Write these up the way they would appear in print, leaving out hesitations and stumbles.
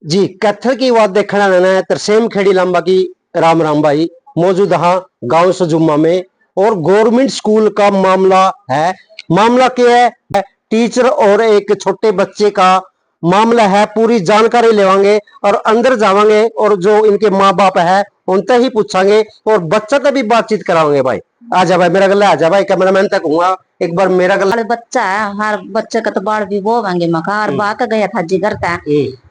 जी कैथल की बात देखना है तरसेम खेड़ी लांबा की। राम राम भाई, मौजूद हाँ गांव सजुम्मा में और गवर्नमेंट स्कूल का मामला है। मामला क्या है? टीचर और एक छोटे बच्चे का मामला है। पूरी जानकारी लेवांगे और अंदर जावांगे और जो इनके माँ बाप है उनसे ही पूछांगे और बच्चा तक भी बातचीत कराओगे भाई। आ जा भाई मेरा गला, आ जा भाई, कैमरामैन तक हुआ एक बार मेरा गला। बाल बच्चा है, हर बच्चे का तो बाल भी वो होंगे मका हर बा का गया था जिगर था।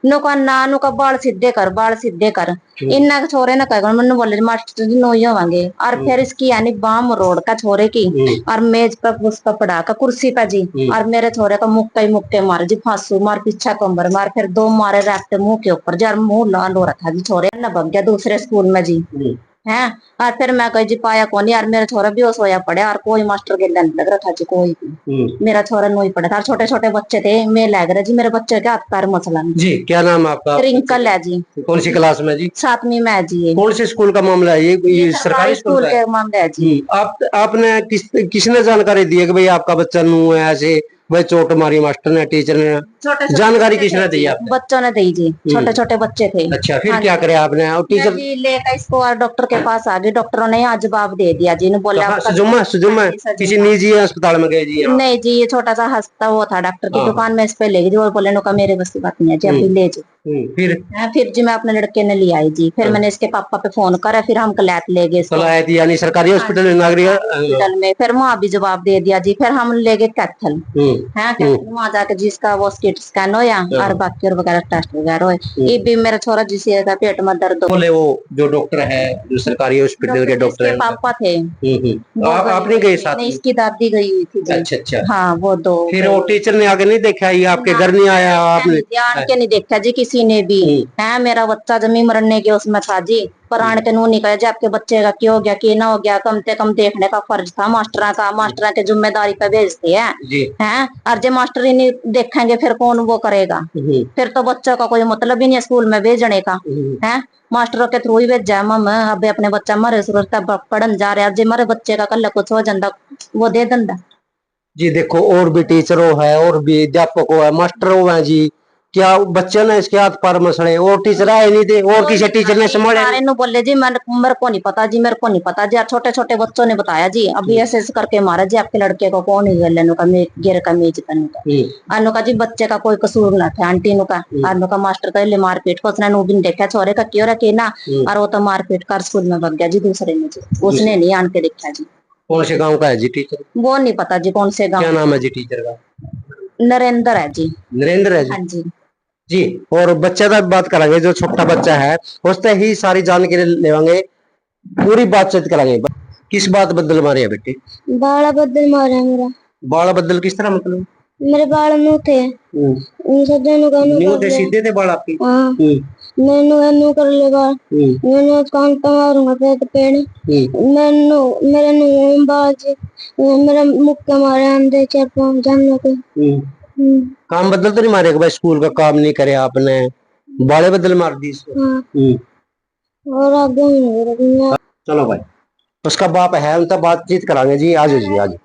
नुका ना नुका बाल सीधे कर, बाल सीधे कर। इन्ना छोरे ना कह मनु बोले मास्टर जी नो ही होंगे। और फिर इसकी यानी बाम रोड का छोरे की और मेज पर उसका पड़ा का कुर्सी पे जी। और मेरे छोरे का मुक्का ही मुक्के मारे जी, फांसू मार, पीछा कमर मार, फिर दो मारे रखते मुंह के ऊपर जी। और मुंह लाल हो रहा था जी, छोरे ना भग गया दूसरे स्कूल में जी है। और फिर मैं कही जी पाया कौन यार, मेरा छोरा बेहोश होया पड़े और कोई मास्टर के नहीं लग रहा था जी कोई भी। मेरा छोरा नहीं पड़ा था, छोटे छोटे बच्चे थे। मैं लग रहा जी मेरे बच्चे के हाथ पैर मसला जी। क्या नाम है आपका? ट्रिंकल है जी। कौन सी क्लास में जी? 7वीं में है जी। ये कौन से स्कूल का मामला है? ये सरकारी स्कूल का है? के मामले है जी। आपने किसने जानकारी दी है कि भाई आपका बच्चा नू है ऐसे, भाई चोट मारी मास्टर ने, टीचर ने? जानकारी किसने दी आपने? बच्चों ने दी जी, छोटे छोटे बच्चे थे। अच्छा, फिर क्या करे आपने? और टीचर जी लेकर इसको और डॉक्टर के पास आ गई। डॉक्टरों ने यहाँ जवाब दे दिया जी, ने बोला सुजुम्मा सुजुम्मा किसी निजी अस्पताल में गए जी? नहीं जी, ये छोटा सा हंसता वो था डॉक्टर की दुकान में, इस पे ले गई जी। और बोले नो का मेरे बस की बात नहीं है जी, अभी ले जी। फिर जी मैं अपने लड़के ने ले आई जी। फिर मैंने इसके पापा पे फोन करा, फिर हम कलैत ले गए यानी सरकारी हॉस्पिटल में, नागरिक हॉस्पिटल में। फिर वहाँ भी जवाब दे दिया जी। फिर हम ले गए कैथल है। वहाँ जाके जिसका वो स्किट स्कैन हो या और बाकी और वगैरह टेस्ट वगैरह हो। ये भी मेरा छोरा जिसे पेट में दर्द बोले वो जो डॉक्टर है, जो सरकारी हॉस्पिटल के डॉक्टर है, पापा थे। आप नहीं गए साथ में? इसकी दादी गई हुई थी जी। अच्छा अच्छा। हाँ वो दो। फिर वो टीचर ने आगे नहीं देखा? ये आपके घर नहीं आया? आपने ध्यान के नहीं देखा जी किसी ने भी है। मेरा बच्चा जमी मरने के उसमें था जी। पर आने के नू निकले जी आपके बच्चे का क्या हो गया, क्या ना हो गया। कम से कम देखने का फर्ज था मास्टर का। मास्टर के जिम्मेदारी पे भेजते हैं। और जो मास्टर ही नहीं देखेंगे फिर कौन वो करेगा? फिर तो बच्चों का कोई मतलब ही नहीं है स्कूल में भेजने का है। मास्टरों के थ्रू ही भेजा मम। अब अपने बच्चा मरे पढ़न जा रहे जे मारे बच्चे का कल कुछ हो जाता वो दे दंदा जी। देखो और भी टीचरों है और भी अध्यापकों है, मास्टरों है जी। क्या बच्चे ने इसके हाथ पैर मसले और टीचर आए नहीं थे और किसी टीचर ने संभाले? बोले जी मेरे को नहीं पता जी, मेरे को नहीं पता जी। और छोटे छोटे बच्चों ने बताया जी अभी ऐसे करके मारा जी आपके लड़के को। कौन ही लेने का गिर का मेज का अनु का जी बच्चे का कोई कसूर ना था। आंटी नु का अनु का मास्टर का मारपीट को उसने भी देखा छोरे का क्यों रखे ना। और वो तो मारपीट कर स्कूल में भग गया जी दूसरे में जी। उसने नहीं आन के देखा जी। कौन से गांव का है जी टीचर? वो नहीं पता जी कौन से गाँव। क्या नाम है जी टीचर का? नरेंद्र है जी। नरेंद्र है जी? हाँ जी। जी। और बच्चे का बात करेंगे, जो छोटा बच्चा है उससे ही सारी जानकारी लेवांगे, पूरी बातचीत करांगे। किस बात बदल मारे है बेटे? बाला बदल मारे मेरा। बाल बदल किस तरह मतलब? मेरे बाल नु थे सीधे थे बाल आपके? मैंने कर ले बाल। मैंने कान पे मारूंगा फिर पेड़। मैंने मेरे नु बाज मेरा मुक्का मारे अंदर 4-5 जानने के। काम बदल तो नहीं मारे भाई? स्कूल का काम नहीं करे आपने, बाले बदल मार दी इसको? और आगे चलो भाई, उसका बाप है उनका बातचीत करांगे जी। आज जी आज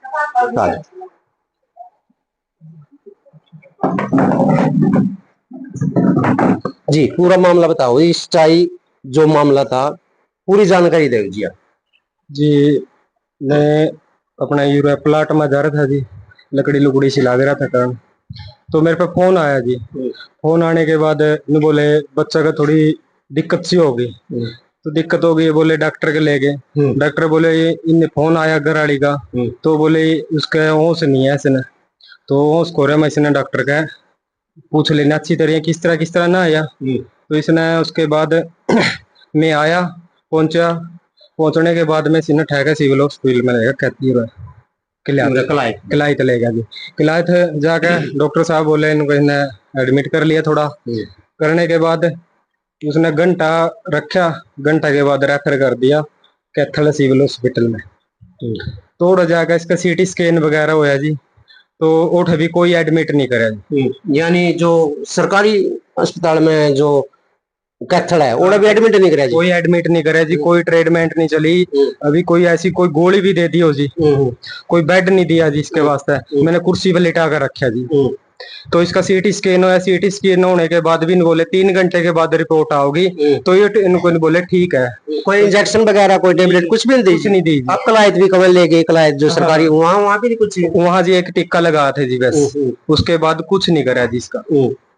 जी पूरा मामला बताओ। इस टाई जो मामला था पूरी जानकारी दे जी आप। जी मैं अपना यूरो प्लाट में जा रहा था जी, लकड़ी लुकड़ी सी लाग रहा था काम। तो मेरे पे फोन आया जी। फोन आने के बाद बोले बच्चा का थोड़ी दिक्कत सी होगी। तो दिक्कत हो गई, बोले डॉक्टर के ले गए। डॉक्टर बोले इन फोन आया घराड़ी का, तो बोले उसका होश नहीं है इसने। तो होश को रहा इसने डॉक्टर का पूछ लेना अच्छी तरह किस तरह ना आया। तो इसने उसके बाद मैं आया, पहुंचने के बाद में सीने ठहका सिविल हॉस्पिटल में लेगा कहती है किलायत ले गया जी। किलायत जाकर डॉक्टर साहब बोले इनको एडमिट कर लिया। थोड़ा करने के बाद उसने घंटा रखा, घंटा के बाद रेफर कर दिया कैथल सिविल हॉस्पिटल में। थोड़ा जाकर इसका सीटी स्कैन वगैरह होया जी, तो उठ भी कोई एडमिट नहीं करा जी। यानी जो सरकारी अस्पताल में जो कैथल है वो भी एडमिट नहीं करा जी? कोई एडमिट नहीं करा जी, कोई ट्रीटमेंट नहीं चली अभी। कोई ऐसी कोई गोली भी दे दी हो जी, कोई बेड नहीं दिया जी इसके वास्ते। मैंने कुर्सी पे लिटा कर रखा जी। तो इसका सीटी स्कैन हुआ, सीटी स्कैन होने के बाद भी इन्होंने बोले 3 घंटे के बाद रिपोर्ट आओगी। तो ये इनको बोले ठीक है। कोई इंजेक्शन वगैरह कोई टेबलेट कुछ भी नहीं दी? कुछ नहीं दी जी। अब कलायत भी कमल ले गए, कलायत जो सरकारी वहाँ भी नहीं कुछ? वहाँ जी एक टिक्का लगा थे जी बस, उसके बाद कुछ नहीं करा जी इसका।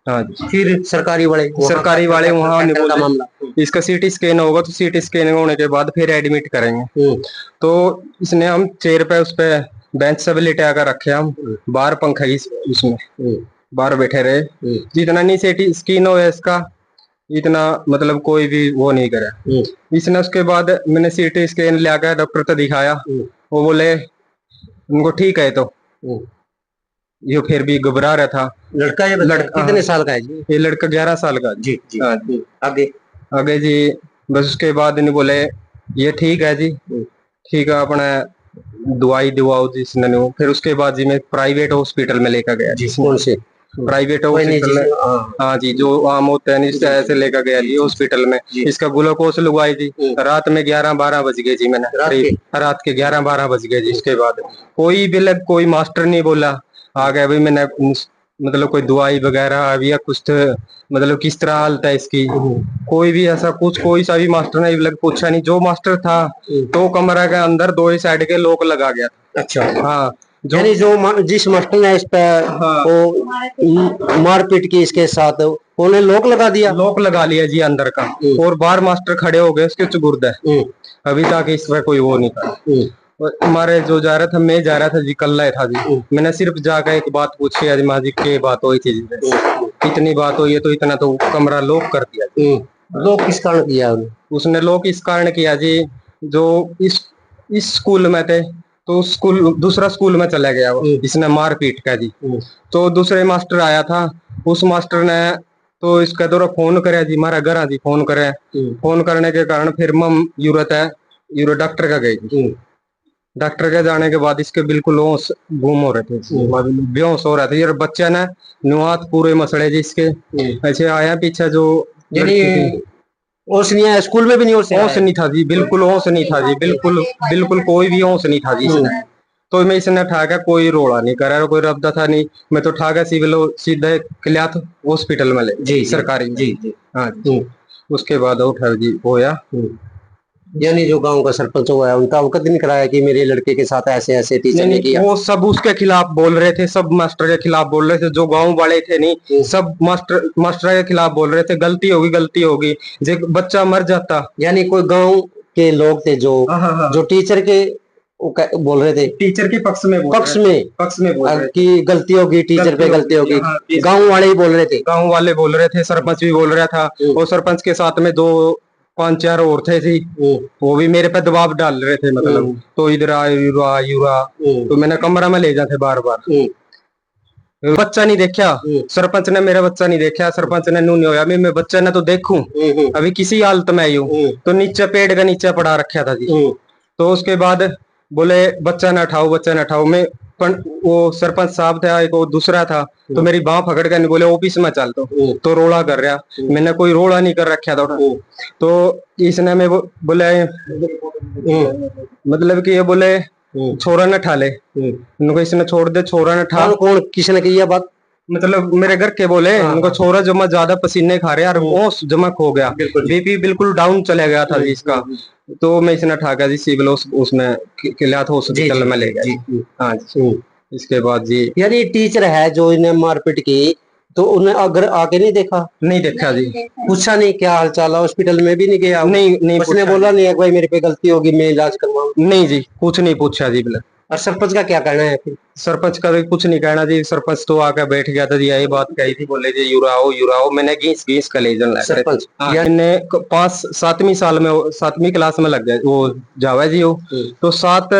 हाँ जी। फिर सरकारी वाले वहाँ नहीं का बोले मामला? इसका सीटी स्कैन होगा, तो सीटी स्कैन होने के बाद फिर एडमिट करेंगे। तो इसने हम चेयर पे उस पे बेंच से भी लिटा कर रखे हम, बाहर पंखा उसमें बाहर बैठे रहे। जितना नहीं सीटी स्कैन हो इसका इतना मतलब कोई भी वो नहीं करे इसने। उसके बाद मैंने सीटी स्कैन ले आकर डॉक्टर को दिखाया, वो बोले उनको ठीक है। तो ये फिर भी घबरा रहा था। लड़का कितने साल का है जी? ये लड़का 11 साल का जी। हाँ जी। आगे आगे जी बस उसके बाद इन्हें बोले ये ठीक है जी, ठीक है अपना दवाई दिवाओ जिसने। फिर उसके बाद जी मैं प्राइवेट हॉस्पिटल में लेकर गया जी। कौन से प्राइवेट हॉस्पिटल? हाँ जी, जो आम होते हैं इस तरह से लेकर गया जी हॉस्पिटल में। इसका ग्लूकोज लगवाई जी। रात में 11-12 बज गए जी। मैंने रात के 11-12 बज गए जी। इसके बाद कोई मास्टर नहीं बोला आ गया भाई मैंने मतलब कोई दवाई वगैरह या कुछ मतलब किस तरह हालत है इसकी, कोई भी ऐसा कुछ कोई सा भी मास्टर ने लग पूछा नहीं। जो मास्टर था तो कमरा के अंदर 2 साइड के लॉक लगा गया। अच्छा। हाँ यानी जिस मास्टर ने इस पे वो मारपीट की इसके साथ उन्हें लॉक लगा दिया? लॉक लगा लिया जी अंदर का। और बाहर मास्टर खड़े हो गए उसके चुगुर्द है। अभी तक इस पर कोई वो नहीं था। हमारे जो जा रहा था मैं जा रहा था जी, कल था जी। मैंने सिर्फ जाकर एक बात पूछी आज माँ जी के बात हुई थी जी, इतनी बात हुई है तो इतना तो कमरा लॉक कर दिया। लॉक किस कारण किया उसने? लॉक इस कारण किया जी, जो इस स्कूल में थे तो स्कूल दूसरा स्कूल में चला गया वो, इसने मार पीट का जी। तो दूसरे मास्टर आया था, उस मास्टर ने तो इसका दौरा फोन करे जी, मारा घर जी फोन करे। फोन करने के कारण फिर मम यूरो डॉक्टर का गई। डॉक्टर के जाने के बाद इसके बिल्कुल होश गुम हो रहे थे, बेहोश हो रहे थे। ये बच्चे ने नुहात पूरे मसड़े जी इसके ऐसे आया पीछे जो होश नहीं आया, स्कूल में भी नहीं होश नहीं था जी, बिल्कुल होश नहीं था जी, बिल्कुल कोई भी होश नहीं था जी इसने। तो मैं इसने ठाका, कोई रोड़ा नहीं करा, कोई रबदा था नहीं। मैं तो ठाका सिविल सीधे क्लियात हॉस्पिटल में ले जी, सरकारी जी। हाँ जी। उसके बाद उठा जी होया। यानी जो गांव का सरपंच हुआ है उनका अवगत नहीं कराया कि मेरे लड़के के साथ ऐसे ऐसे टीचर ने किया? वो सब उसके खिलाफ बोल रहे थे, सब मास्टर के खिलाफ बोल रहे थे। जो गांव वाले थे नहीं सब मास्टर के खिलाफ बोल रहे थे, गलती होगी जो बच्चा मर जाता। यानी कोई गांव के लोग थे जो टीचर के बोल रहे थे, टीचर के पक्ष में बोल रहे थे कि गलती होगी, टीचर पे गलती होगी। गांव वाले ही बोल रहे थे? गांव वाले बोल रहे थे, सरपंच भी बोल रहा था। और सरपंच के साथ में 2-5-4 और थे जी, वो भी मेरे पे दबाव डाल रहे थे मतलब। तो इधर यूरा तो मैंने कमरा में ले जाते बार बच्चा नहीं देखा सरपंच ने, मेरा बच्चा नहीं देखा सरपंच ने। नू नहीं होया मैं बच्चा ने तो देखूं अभी किसी हालत में आई हूँ। तो नीचे पेड़ का नीचे पड़ा रखा था जी। तो उसके बाद बोले बच्चा न उठाओ। मैं वो सरपंच साहब था, एक वो दूसरा था, तो मेरी बाह पकड़ कर बोले ऑफिस में चल। तो रोड़ा कर रहा, मैंने कोई रोड़ा नहीं कर रखा था। तो इसने मैं बोले मतलब कि ये बोले छोरा न ठा ले, उनको इसने छोड़ दे, छोरा न ठा। कौन किसने की यह बात? मतलब मेरे घर के बोले उनको छोरा जमा ज्यादा पसीने खा रहे और होश जमा खो गया, बीपी बिल्कुल डाउन चला गया था जी इसका। तो मैं इसने ठाका जी सिविल उसमें किलात हॉस्पिटल में ले गया। हाँ जी। इसके बाद जी यानी टीचर है जो इन्हें मारपीट की, तो उन्हें अगर आके नहीं देखा? नहीं देखा जी, पूछा नहीं क्या हाल चाल है? हॉस्पिटल में भी नहीं गया? नहीं उसने बोला नहीं भाई मेरे पे गलती होगी मैं इलाज करवाऊं? नहीं जी, कुछ नहीं पूछा जी। बिल्कुल। और सरपंच का क्या कहना है फिर? सरपंच का कुछ नहीं कहना जी, सरपंच तो आकर बैठ गया था जी, यही बात कही थी, बोले जी यूराओ। मैंने घीस कलेजन लगा सरपंच 7वीं साल में 7वीं क्लास में लग गया वो जावा जी। वो तो 7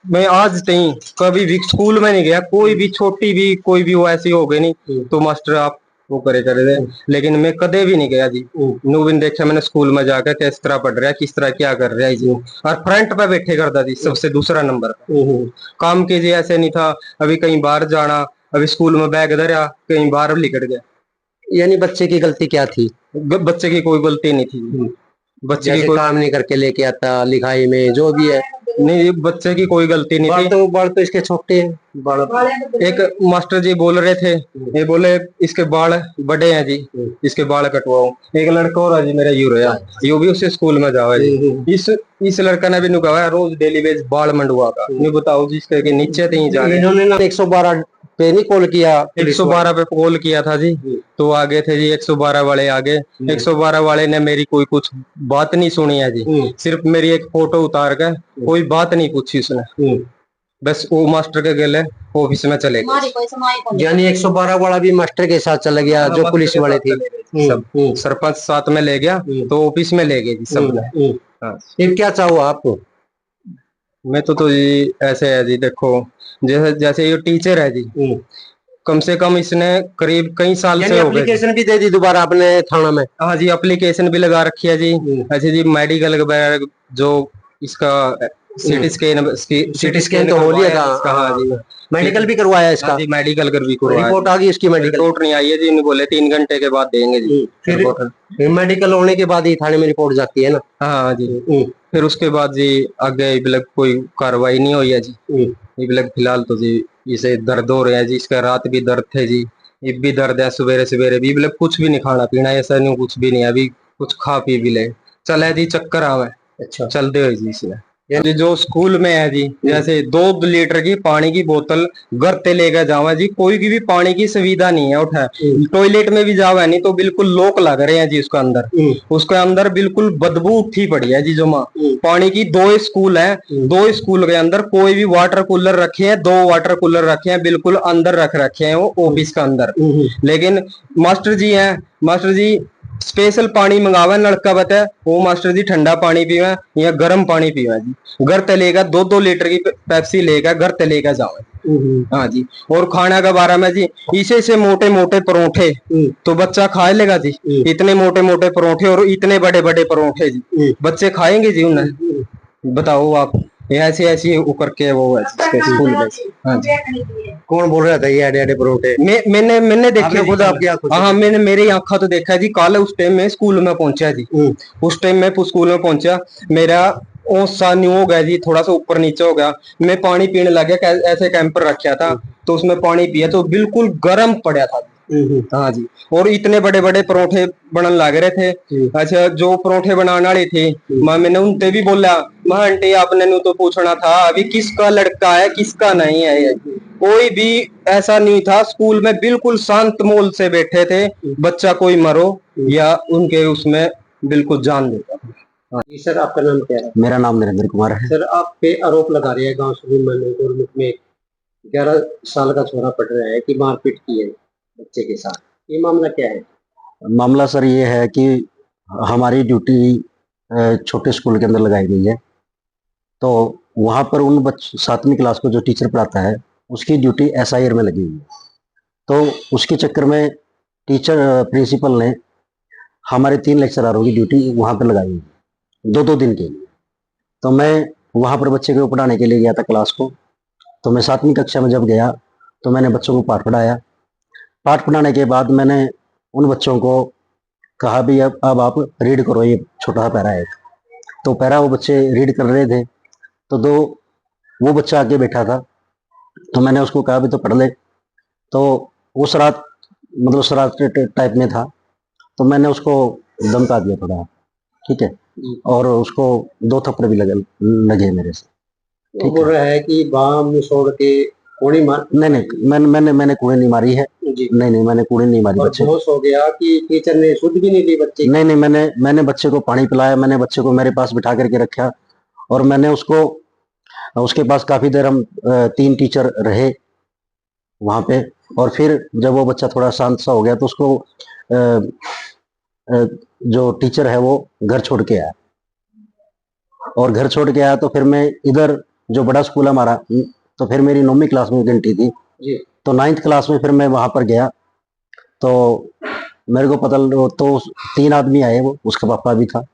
मैं आज तई कभी भी स्कूल में नहीं गया, कोई भी छोटी भी कोई भी वो ऐसी हो गई नहीं तो मास्टर आप वो करे थे, लेकिन मैं कदे भी नहीं गया जी। नू भी देखा मैंने स्कूल में जाकर किस तरह पढ़ रहा है, किस तरह क्या कर रहा है जी। और फ्रंट पे बैठे करता जी, सबसे दूसरा नंबर काम कीजिए, ऐसे नहीं था अभी कहीं बाहर जाना, अभी स्कूल में बैग धरा कहीं बाहर लिकट गया। यानी बच्चे की गलती क्या थी? बच्चे की कोई गलती नहीं थी, बच्चे की कोई काम नहीं करके लेके आता, लिखाई में जो भी है नहीं, ये बच्चे की कोई गलती नहीं थी। बाल तो इसके छोटे हैं बाल। एक मास्टर जी बोल रहे थे, ये बोले इसके बाल बड़े हैं जी, इसके बाल कटवाओ। एक लड़का और है जी मेरा यूरिया, यू भी उसी स्कूल में जावा जी। इस लड़का ने भी नुकाया रोज डेली बेस बाल मंडवा का। नहीं बताओ जी, इसके नीचे थे जाने। इन्होंने ना 112 पे नहीं कॉल किया, 112 पे कॉल किया था जी, तो आगे थे जी 112 वाले आगे। 112 वाले ने मेरी कोई कुछ बात नहीं सुनी है जी, सिर्फ मेरी एक फोटो उतार कर कोई बात नहीं पूछी उसने, बस वो मास्टर के गले ऑफिस में चले गए। यानी 112 वाला भी मास्टर के साथ चला गया, जो पुलिस वाले थे सब। सरपंच साथ में ले गया तो ऑफिस में ले गए जी सब ने। हाँ। फिर क्या चाहो आपको? मैं तो जी ऐसे है जी, देखो जैसे जैसे ये टीचर है जी, कम से कम इसने करीब कई साल से हो गए। एप्लीकेशन भी दे दी दोबारा आपने थाना में? हाँ जी, एप्लीकेशन भी लगा रखी है जी। अच्छा जी, मेडिकल वगैरह जो इसका सिटी स्कैन तो हो लिया था। हाँ जी, मेडिकल भी करवाया इसका? हाँ जी, मेडिकल कर भी करवाया। रिपोर्ट आ गई इसकी? मेडिकल रिपोर्ट नहीं आई है जी, इन्होंने बोले 3 घंटे के बाद देंगे जी। फिर मेडिकल होने के बाद ही थाने में रिपोर्ट जाती है ना? हाँ जी। फिर उसके बाद जी आगे इबलग कोई कार्रवाई नहीं हुई है जी। इबलग फिलहाल तो जी इसे दर्द हो रहा है जी, इसका रात भी दर्द थे जी, अब भी दर्द है, सवेरे सवेरे भी इबलग कुछ भी नहीं खाना पीना, ऐसा नहीं कुछ भी नहीं, अभी कुछ खा पी भी ले चले जी, चक्कर आवे। अच्छा, चलते हुए जी इसने जी जो स्कूल में है जी, जैसे 2 लीटर की पानी की बोतल घर ते लेकर जावा जी, कोई की भी पानी की सुविधा नहीं है उठा। टॉयलेट में भी जावा नहीं तो बिल्कुल लोक लग रहे हैं जी उसके अंदर, उसके अंदर बिल्कुल बदबू उठी पड़ी है जी। जो माँ पानी की 2 स्कूल है, 2 स्कूल के अंदर कोई भी वाटर कूलर रखे हैं, 2 वाटर कूलर रखे हैं, बिल्कुल अंदर रखे हैं वो ऑफिस के अंदर। लेकिन मास्टर जी हैं, मास्टर जी स्पेशल पानी मंगावा, लड़का बता वो मास्टर जी ठंडा पानी पीवा या गर्म पानी पीवा जी। घर ते लेगा 2-2 लीटर की पेप्सी लेगा घर ते लेकर जाओ। हाँ जी। और खाना का बारे में जी, इसे से मोटे मोटे परोठे तो बच्चा खा लेगा जी, इतने मोटे मोटे परोठे और इतने बड़े बड़े परोठे जी बच्चे खाएंगे जी उन्हें? बताओ आप, ऐसे ऐसी ऊपर के वो है स्कूल में। हाँ जी। कौन बोल रहा था ये एडे एडे परोठे? मैंने देखे खुद आपकी आंखों से? हाँ, मैंने मेरी आंखों तो देखा जी। कल उस टाइम में स्कूल में पहुंचा जी, उस टाइम में स्कूल में पहुंचा, मेरा ओसा न्यू हो गया जी, थोड़ा सा ऊपर नीचे हो गया, मैं पानी पीने लग गया, ऐसे कैंपर रखा था तो उसमें पानी पिया तो बिल्कुल गर्म पड़ा था। हाँ जी। और इतने बड़े बड़े परोठे बनने लग रहे थे। अच्छा, जो परोठे बनाने वाली थी मैंने उनसे भी बोला, मैं आंटी आपने नु तो पूछना था अभी किसका लड़का है किसका नहीं है ये। कोई भी ऐसा नहीं था स्कूल में, बिल्कुल शांत माहौल से बैठे थे, बच्चा कोई मरो या उनके उसमें बिल्कुल जान देता। जी सर, आपका नाम क्या है? मेरा नाम नरेंद्र कुमार है। सर, आप पे आरोप लगा रहे हैं गांव गवर्नमेंट में 11 साल का छोरा पढ़ रहा है कि मारपीट की है बच्चे के साथ, ये मामला क्या है? मामला सर ये है कि हमारी ड्यूटी छोटे स्कूल के अंदर लगाई गई है, तो वहाँ पर उन 7वीं क्लास को जो टीचर पढ़ाता है उसकी ड्यूटी SIR में लगी हुई है। तो उसके चक्कर में टीचर प्रिंसिपल ने हमारे 3 लेक्चरारों की ड्यूटी वहाँ पर लगाई हुई है 2-2 दिन के लिए। तो मैं वहाँ पर बच्चे को पढ़ाने के लिए गया था क्लास को। तो मैं 7वीं कक्षा में जब गया तो मैंने बच्चों को पाठ पढ़ाया। पाठ पढ़ाने के बाद मैंने उन बच्चों को कहा भी अब आप रीड करो, ये छोटा सा पैरा है। तो पैरा वो बच्चे रीड कर रहे थे, तो वो बच्चा आगे बैठा था, तो मैंने उसको कहा भी तो पढ़ ले। तो वो शरारत टाइप में था, तो मैंने उसको धमका दिया थोड़ा, ठीक है, और उसको 2 थप्पड़ भी लगे मेरे से। वो बोल रहा है कि बाम छोड़ के कोड़ी मार। नहीं, मैंने कूड़े नहीं मारी है जी। नहीं, मैंने कूड़े नहीं मारी। बच्चे होश हो गया कि टीचर ने शुद्ध भी नहीं दी बच्चे? नहीं, मैंने बच्चे को पानी पिलाया, मैंने बच्चे को मेरे पास बिठा करके रखा और मैंने उसके पास काफी देर हम 3 टीचर रहे वहां पे। और फिर जब वो बच्चा थोड़ा शांत सा हो गया तो उसको जो टीचर है वो घर छोड़ के आया, और घर छोड़ के आया तो फिर मैं इधर जो बड़ा स्कूल है हमारा, तो फिर मेरी 9वीं क्लास में घंटी थी जी। तो 9th क्लास में फिर मैं वहां पर गया, तो मेरे को पता तो 3 आदमी आए, वो उसका पापा भी था,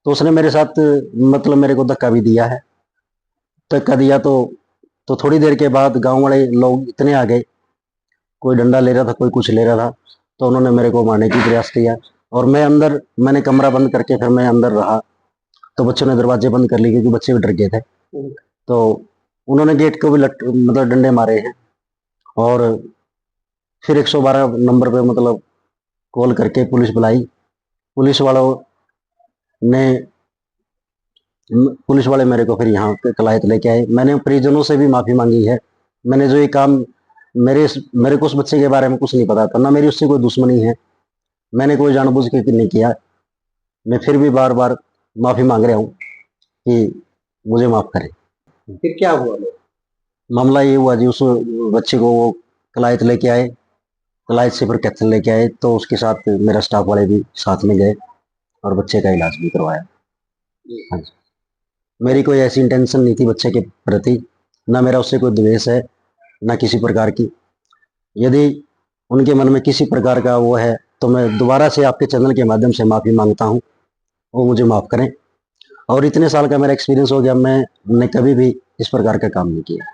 तो उसने मेरे साथ मतलब मेरे को धक्का भी दिया है। धक्का दिया तो थोड़ी देर के बाद गांव वाले लोग इतने आ गए, कोई डंडा ले रहा था, कोई कुछ ले रहा था, तो उन्होंने मेरे को मारने की प्रयास किया। और मैंने कमरा बंद करके फिर मैं अंदर रहा, तो बच्चों ने दरवाजे बंद कर लिए क्योंकि बच्चे भी डर गए थे। तो उन्होंने गेट को भी मतलब डंडे मारे हैं, और फिर 112 नंबर पे मतलब कॉल करके पुलिस बुलाई। पुलिस वालों ने पुलिस वाले मेरे को फिर यहाँ पे कलायत लेके आए। मैंने परिजनों से भी माफी मांगी है। मैंने जो ये काम, मेरे को उस बच्चे के बारे में कुछ नहीं पता था, ना मेरी उससे कोई दुश्मनी है, मैंने कोई जानबूझ के नहीं किया। मैं फिर भी बार बार माफी मांग रहा हूँ कि मुझे माफ करें। फिर क्या हुआ? मामला ये हुआ जी, उस बच्चे को वो कलायत लेके आए, कलायत से फिर कैथल लेके आए, तो उसके साथ मेरा स्टाफ वाले भी साथ में गए और बच्चे का इलाज भी करवाया। हाँ जी। मेरी कोई ऐसी इंटेंशन नहीं थी बच्चे के प्रति, ना मेरा उससे कोई द्वेष है, ना किसी प्रकार की। यदि उनके मन में किसी प्रकार का वो है तो मैं दोबारा से आपके चैनल के माध्यम से माफी मांगता हूँ, वो मुझे माफ करें। और इतने साल का मेरा एक्सपीरियंस हो गया, मैंने कभी भी इस प्रकार का काम नहीं किया।